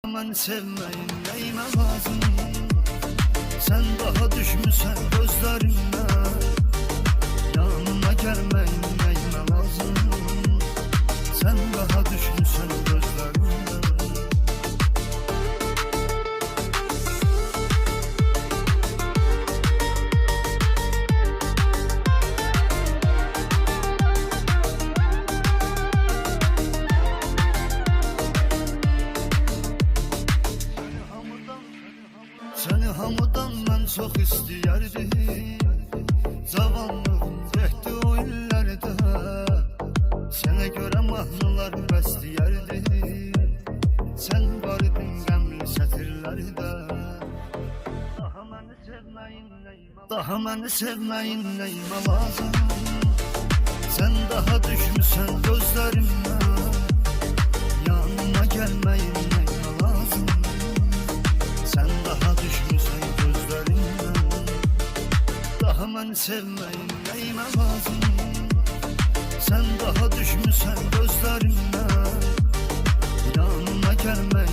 Mən sevməyin nəyimə lazım? Sən daha düşmüsən gözlərimdə. Yanıma gəlməyin nəyimə lazım? Sən daha düşmüsən gözlərimdə. Səni hamıdan mən çox istəyərdim. Cavanlığım getdi o illərdə. Sənə görə mahnılar bəstəyərdim. Sən var idin qəmli sətirlərdə. Daha məni sevməyin nəyimə lazım? Sən daha düşmüsən gözlərimdə. Yanıma gəlməyin nəyimə lazım? Sən daha düşmüsən gözlərimdən. Daha məni sevməyin nəyimə lazım? Sən daha düşmüsən gözlərimdən. Yanıma gəlməyin